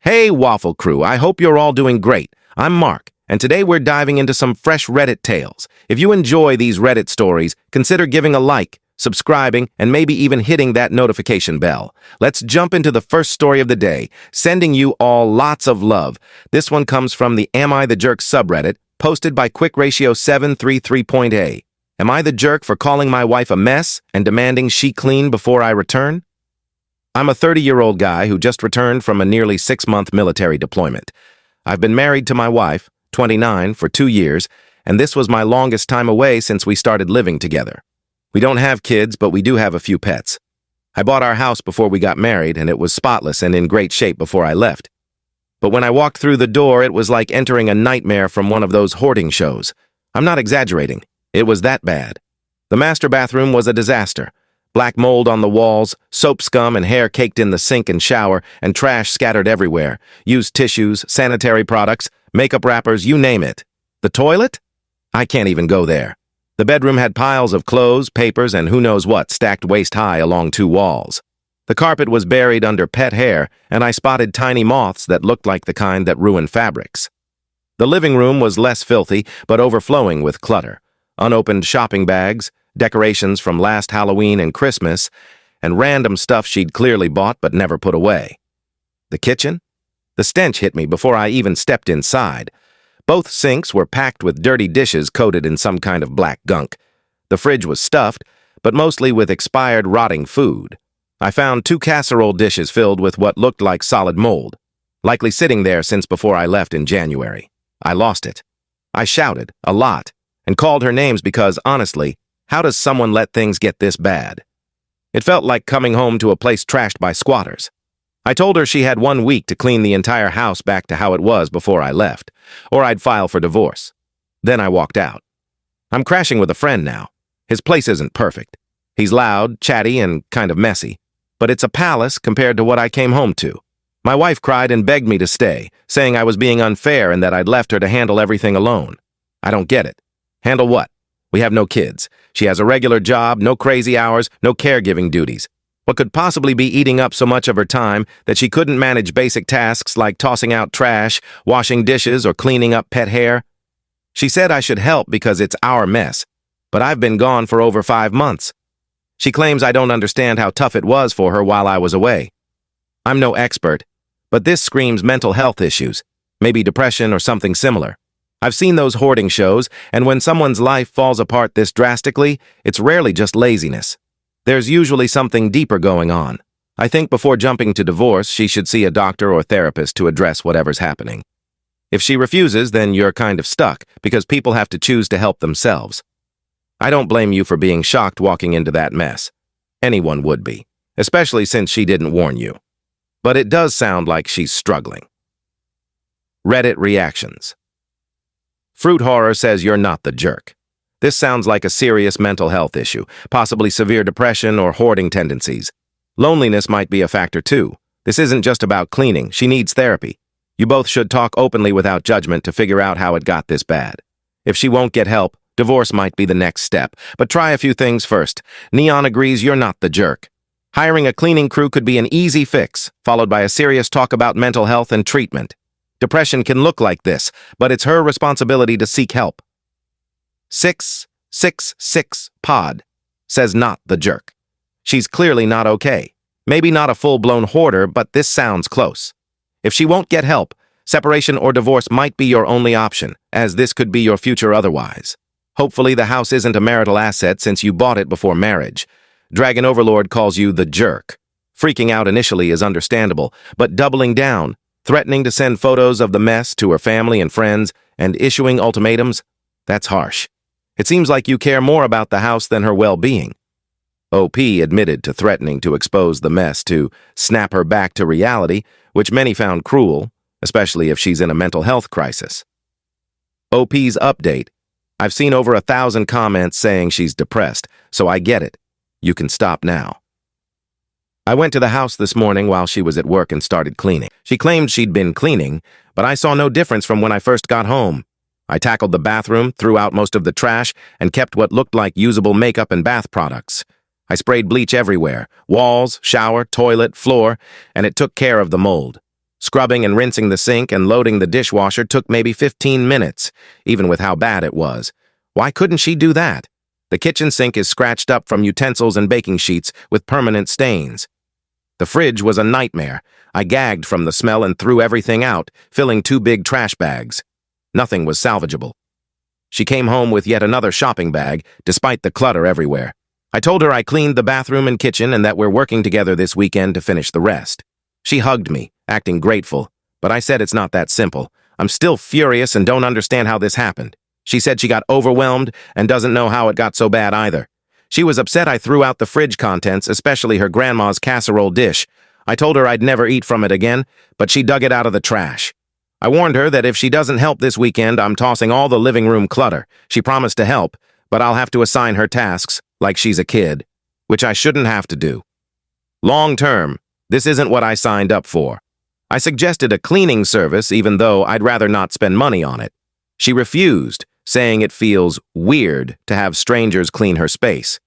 Hey, Waffle Crew, I hope you're all doing great. I'm Mark, and today we're diving into some fresh Reddit tales. If you enjoy these Reddit stories, consider giving a like, subscribing, and maybe even hitting that notification bell. Let's jump into the first story of the day, sending you all lots of love. This one comes from the Am I the Jerk subreddit, posted by QuickRatio733.a. Am I the jerk for calling my wife a mess and demanding she clean before I return? I'm a 30-year-old guy who just returned from a nearly 6-month military deployment. I've been married to my wife, 29, for 2 years, and this was my longest time away since we started living together. We don't have kids, but we do have a few pets. I bought our house before we got married, and it was spotless and in great shape before I left. But when I walked through the door, it was like entering a nightmare from one of those hoarding shows. I'm not exaggerating. It was that bad. The master bathroom was a disaster. Black mold on the walls, soap scum and hair caked in the sink and shower, and trash scattered everywhere. Used tissues, sanitary products, makeup wrappers, you name it. The toilet? I can't even go there. The bedroom had piles of clothes, papers, and who knows what stacked waist-high along 2 walls. The carpet was buried under pet hair, and I spotted tiny moths that looked like the kind that ruin fabrics. The living room was less filthy, but overflowing with clutter. Unopened shopping bags, decorations from last Halloween and Christmas, and random stuff she'd clearly bought but never put away. The kitchen? The stench hit me before I even stepped inside. Both sinks were packed with dirty dishes coated in some kind of black gunk. The fridge was stuffed, but mostly with expired, rotting food. I found 2 casserole dishes filled with what looked like solid mold, likely sitting there since before I left in January. I lost it. I shouted, a lot, and called her names because, honestly, how does someone let things get this bad? It felt like coming home to a place trashed by squatters. I told her she had 1 week to clean the entire house back to how it was before I left, or I'd file for divorce. Then I walked out. I'm crashing with a friend now. His place isn't perfect. He's loud, chatty, and kind of messy, but it's a palace compared to what I came home to. My wife cried and begged me to stay, saying I was being unfair and that I'd left her to handle everything alone. I don't get it. Handle what? We have no kids. She has a regular job, no crazy hours, no caregiving duties. What could possibly be eating up so much of her time that she couldn't manage basic tasks like tossing out trash, washing dishes, or cleaning up pet hair? She said I should help because it's our mess, but I've been gone for over 5 months. She claims I don't understand how tough it was for her while I was away. I'm no expert, but this screams mental health issues, maybe depression or something similar. I've seen those hoarding shows, and when someone's life falls apart this drastically, it's rarely just laziness. There's usually something deeper going on. I think before jumping to divorce, she should see a doctor or therapist to address whatever's happening. If she refuses, then you're kind of stuck, because people have to choose to help themselves. I don't blame you for being shocked walking into that mess. Anyone would be, especially since she didn't warn you. But it does sound like she's struggling. Reddit reactions. Fruit Horror says you're not the jerk. This sounds like a serious mental health issue, possibly severe depression or hoarding tendencies. Loneliness might be a factor too. This isn't just about cleaning, she needs therapy. You both should talk openly without judgment to figure out how it got this bad. If she won't get help, divorce might be the next step, but try a few things first. Neon agrees you're not the jerk. Hiring a cleaning crew could be an easy fix, followed by a serious talk about mental health and treatment. Depression can look like this, but it's her responsibility to seek help. 666 Pod says not the jerk. She's clearly not okay. Maybe not a full-blown hoarder, but this sounds close. If she won't get help, separation or divorce might be your only option, as this could be your future otherwise. Hopefully the house isn't a marital asset since you bought it before marriage. Dragon Overlord calls you the jerk. Freaking out initially is understandable, but doubling down, threatening to send photos of the mess to her family and friends, and issuing ultimatums, that's harsh. It seems like you care more about the house than her well-being. OP admitted to threatening to expose the mess to snap her back to reality, which many found cruel, especially if she's in a mental health crisis. OP's update. I've seen over 1,000 comments saying she's depressed, so I get it. You can stop now. I went to the house this morning while she was at work and started cleaning. She claimed she'd been cleaning, but I saw no difference from when I first got home. I tackled the bathroom, threw out most of the trash, and kept what looked like usable makeup and bath products. I sprayed bleach everywhere, walls, shower, toilet, floor, and it took care of the mold. Scrubbing and rinsing the sink and loading the dishwasher took maybe 15 minutes, even with how bad it was. Why couldn't she do that? The kitchen sink is scratched up from utensils and baking sheets with permanent stains. The fridge was a nightmare. I gagged from the smell and threw everything out, filling 2 big trash bags. Nothing was salvageable. She came home with yet another shopping bag, despite the clutter everywhere. I told her I cleaned the bathroom and kitchen and that we're working together this weekend to finish the rest. She hugged me, acting grateful, but I said it's not that simple. I'm still furious and don't understand how this happened. She said she got overwhelmed and doesn't know how it got so bad either. She was upset I threw out the fridge contents, especially her grandma's casserole dish. I told her I'd never eat from it again, but she dug it out of the trash. I warned her that if she doesn't help this weekend, I'm tossing all the living room clutter. She promised to help, but I'll have to assign her tasks, like she's a kid, which I shouldn't have to do. Long term, this isn't what I signed up for. I suggested a cleaning service, even though I'd rather not spend money on it. She refused, saying it feels weird to have strangers clean her space.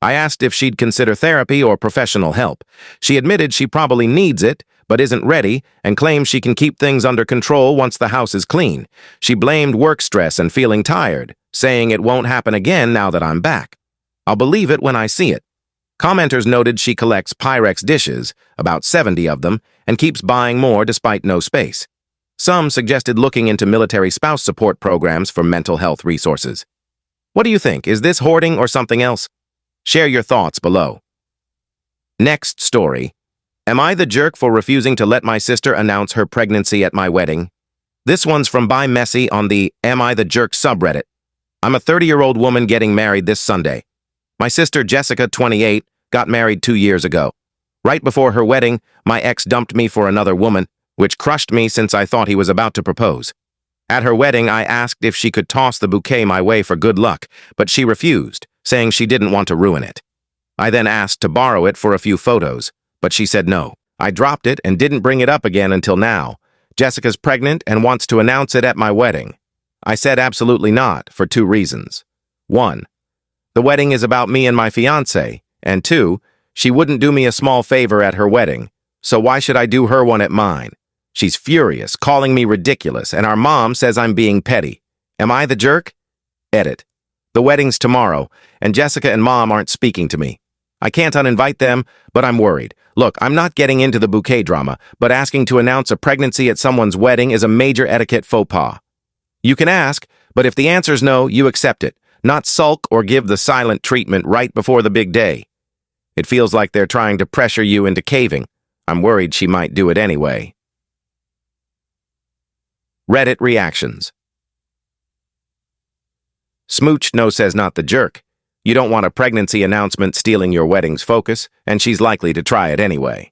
I asked if she'd consider therapy or professional help. She admitted she probably needs it, but isn't ready, and claims she can keep things under control once the house is clean. She blamed work stress and feeling tired, saying it won't happen again now that I'm back. I'll believe it when I see it. Commenters noted she collects Pyrex dishes, about 70 of them, and keeps buying more despite no space. Some suggested looking into military spouse support programs for mental health resources. What do you think? Is this hoarding or something else? Share your thoughts below. Next story. Am I the jerk for refusing to let my sister announce her pregnancy at my wedding? This one's from By Messy on the Am I the Jerk subreddit. I'm a 30-year-old woman getting married this Sunday. My sister Jessica, 28, got married 2 years ago. Right before her wedding, my ex dumped me for another woman, which crushed me since I thought he was about to propose. At her wedding, I asked if she could toss the bouquet my way for good luck, but she refused, saying she didn't want to ruin it. I then asked to borrow it for a few photos, but she said no. I dropped it and didn't bring it up again until now. Jessica's pregnant and wants to announce it at my wedding. I said absolutely not, for 2 reasons. 1, the wedding is about me and my fiancé, and 2, she wouldn't do me a small favor at her wedding, so why should I do her one at mine? She's furious, calling me ridiculous, and our mom says I'm being petty. Am I the jerk? Edit. The wedding's tomorrow, and Jessica and Mom aren't speaking to me. I can't uninvite them, but I'm worried. Look, I'm not getting into the bouquet drama, but asking to announce a pregnancy at someone's wedding is a major etiquette faux pas. You can ask, but if the answer's no, you accept it, not sulk or give the silent treatment right before the big day. It feels like they're trying to pressure you into caving. I'm worried she might do it anyway. Reddit reactions. Smooch no says not the jerk. You don't want a pregnancy announcement stealing your wedding's focus, and she's likely to try it anyway.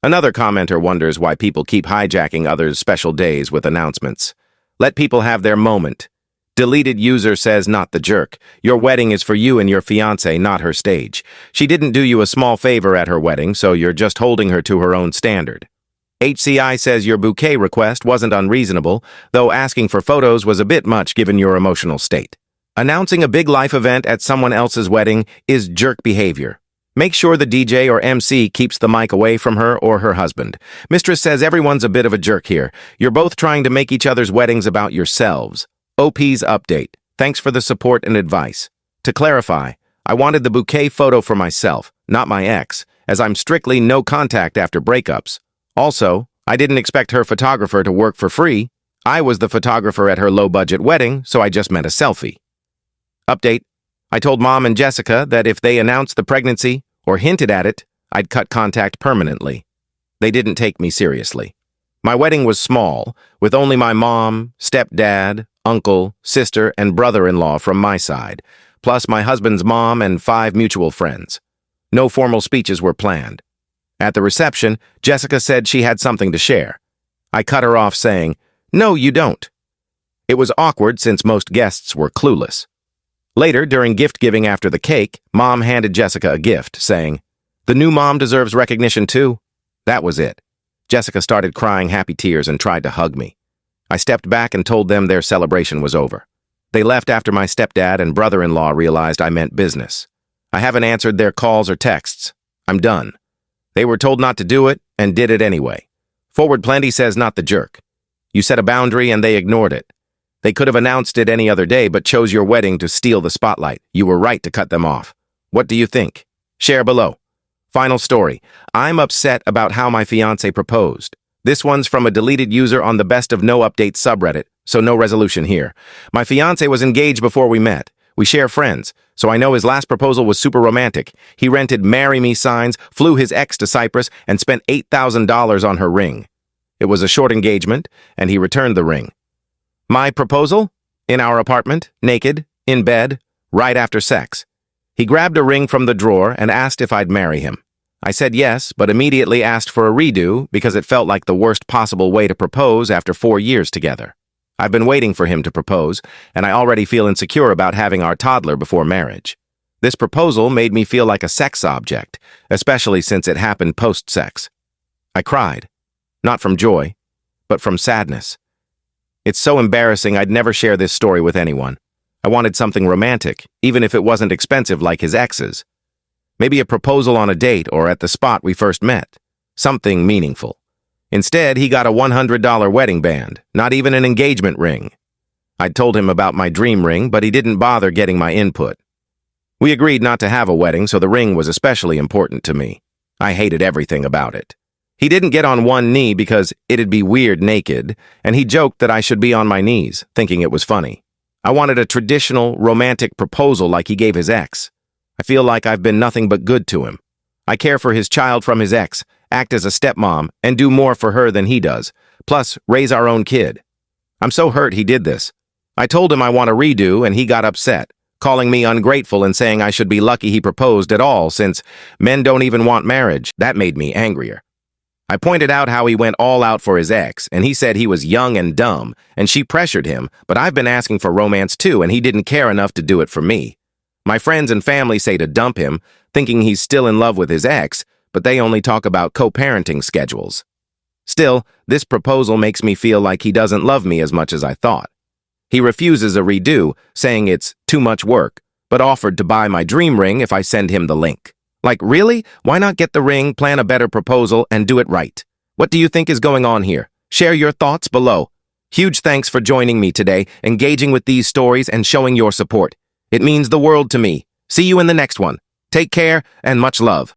Another commenter wonders why people keep hijacking others' special days with announcements. Let people have their moment. Deleted user says not the jerk. Your wedding is for you and your fiancé, not her stage. She didn't do you a small favor at her wedding, so you're just holding her to her own standard. HCI says your bouquet request wasn't unreasonable, though asking for photos was a bit much given your emotional state. Announcing a big life event at someone else's wedding is jerk behavior. Make sure the DJ or MC keeps the mic away from her or her husband. Mistress says everyone's a bit of a jerk here. You're both trying to make each other's weddings about yourselves. OP's update. Thanks for the support and advice. To clarify, I wanted the bouquet photo for myself, not my ex, as I'm strictly no contact after breakups. Also, I didn't expect her photographer to work for free. I was the photographer at her low-budget wedding, so I just meant a selfie. Update. I told Mom and Jessica that if they announced the pregnancy or hinted at it, I'd cut contact permanently. They didn't take me seriously. My wedding was small, with only my mom, stepdad, uncle, sister, and brother-in-law from my side, plus my husband's mom and 5 mutual friends. No formal speeches were planned. At the reception, Jessica said she had something to share. I cut her off saying, "No, you don't." It was awkward since most guests were clueless. Later, during gift-giving after the cake, Mom handed Jessica a gift, saying, "The new mom deserves recognition too." That was it. Jessica started crying happy tears and tried to hug me. I stepped back and told them their celebration was over. They left after my stepdad and brother-in-law realized I meant business. I haven't answered their calls or texts. I'm done. They were told not to do it and did it anyway. Forward Plenty says not the jerk. You set a boundary and they ignored it. They could have announced it any other day, but chose your wedding to steal the spotlight. You were right to cut them off. What do you think? Share below. Final story. I'm upset about how my fiance proposed. This one's from a deleted user on the Best of No Updates subreddit, so no resolution here. My fiance was engaged before we met. We share friends, so I know his last proposal was super romantic. He rented "Marry Me" signs, flew his ex to Cyprus, and spent $8,000 on her ring. It was a short engagement, and he returned the ring. My proposal? In our apartment, naked, in bed, right after sex. He grabbed a ring from the drawer and asked if I'd marry him. I said yes, but immediately asked for a redo because it felt like the worst possible way to propose after 4 years together. I've been waiting for him to propose, and I already feel insecure about having our toddler before marriage. This proposal made me feel like a sex object, especially since it happened post-sex. I cried, not from joy, but from sadness. It's so embarrassing I'd never share this story with anyone. I wanted something romantic, even if it wasn't expensive like his ex's. Maybe a proposal on a date or at the spot we first met. Something meaningful. Instead, he got a $100 wedding band, not even an engagement ring. I told him about my dream ring, but he didn't bother getting my input. We agreed not to have a wedding, so the ring was especially important to me. I hated everything about it. He didn't get on one knee because it'd be weird naked, and he joked that I should be on my knees, thinking it was funny. I wanted a traditional, romantic proposal like he gave his ex. I feel like I've been nothing but good to him. I care for his child from his ex, act as a stepmom, and do more for her than he does, plus raise our own kid. I'm so hurt he did this. I told him I want a redo, and he got upset, calling me ungrateful and saying I should be lucky he proposed at all since men don't even want marriage. That made me angrier. I pointed out how he went all out for his ex, and he said he was young and dumb, and she pressured him, but I've been asking for romance too, and he didn't care enough to do it for me. My friends and family say to dump him, thinking he's still in love with his ex, but they only talk about co-parenting schedules. Still, this proposal makes me feel like he doesn't love me as much as I thought. He refuses a redo, saying it's too much work, but offered to buy my dream ring if I send him the link. Like, really? Why not get the ring, plan a better proposal, and do it right? What do you think is going on here? Share your thoughts below. Huge thanks for joining me today, engaging with these stories, and showing your support. It means the world to me. See you in the next one. Take care, and much love.